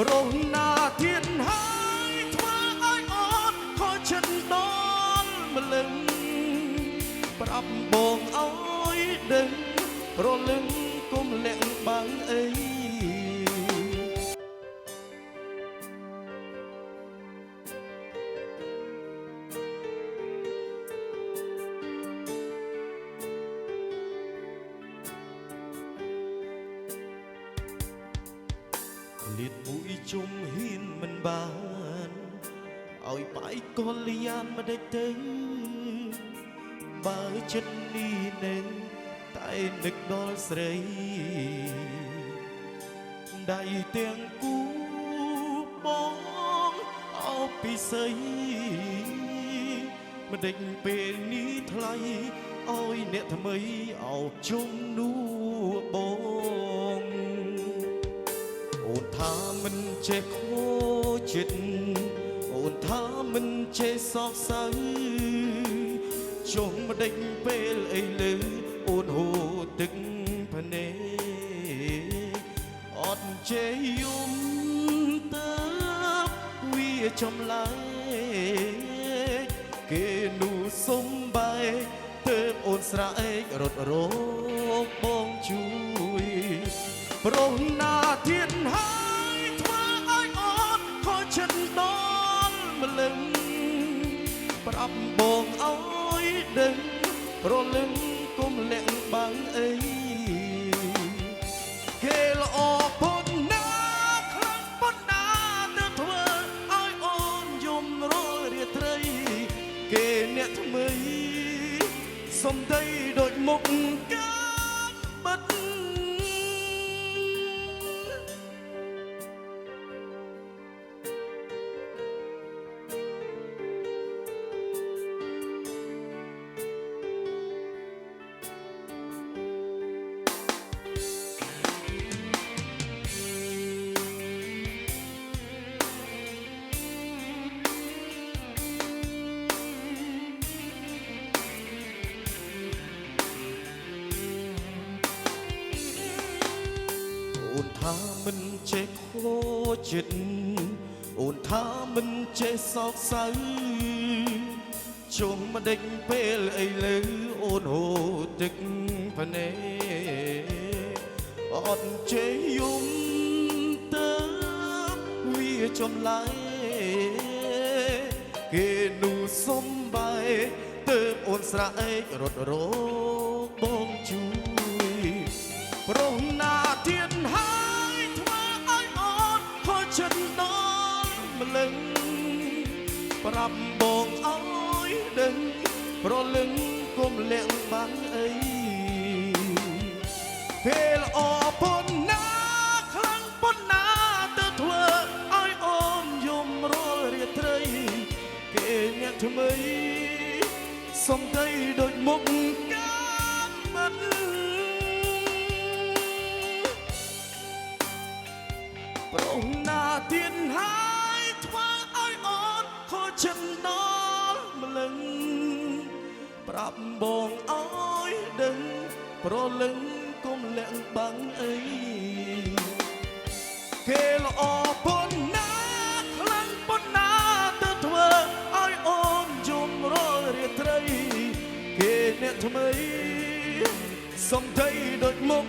រងណាធានហើយធ្វើឲ្យអត់ខកចិត្តដល់ម្លឹងប្រាប់បងឲ្យដឹងរលឹងគុំលាក់បាំងអីលៀតពួយជុំហ៊ានមិនបានឲ្យបាយកលយានមិនដេចទៅបើចិត្តនេះនឹងតែនឹកដល់ស្រីដៃទាំងគូបងអោបពិសីមិនដេចពេលនេះថ្លៃឲ្យអ្នកថ្មីអោបជុំនោះបងអូនថាមិនចេះខូចចិត្តអូនថាមិនចេះសោកសៅចុំមិនដេញពេលអីលើអូនហូរទឹកភ្នែកអត់ចេះយំទៅវាចម្លែកគេនោះសំបែកទៅអូនស្រែករត់រោគបងជួយប្រងណាធានហើយធ្វើឲ្យអត់ខកចិត្តដល់ម្លឹងប្រាប់បងឲ្យដឹងរលឹងគុំលាក់បាំងអីគេល្អប៉ុណ្ណាខ្លាំងប៉ុណ្ណាទៅធ្វើឲ្យអូនយំរលរាត្រីគេអ្នកថ្មីសំដីដូចមុខកាបិទអូនថាមិនចេះខូចចិត្តអូនថាមិនចេះសោកសៅជុំមិនដេញពេលអីលើអូនហូរទឹកភ្នែកអត់ចេះយំទៅវាចម្លែកគេនោះសំបែកទៅអូនស្រែករត់រោគបងជួយប្រងណាធានហើយធ្វើឲ្យអត់ខកចិត្តដល់ម្លឹងប្រាប់បងឲ្យដឹងប្រលឹងគុំលាក់បាំងអីពេលល្អប៉ុណ្ណាខ្លាំងប៉ុណ្ណាទៅធ្វើឲ្យអូនយំរលរាត្រីគេអ្នកថ្មីសំដីដូចមុខកាបិទប្រងណាទៀនហើយធ្វើឲ្យអូនខកចិត្តដល់ម្លឹងប្រាប់បងឲ្យដឹងប្រលឹងគុំលាក់បាំងអីគេល្អប៉ុណ្ណាខ្លាំងប៉ុណ្ណាទៅធ្វើឲ្យអូនយំរលរាត្រីគេអ្នកថ្មីសំដីដូចមុខ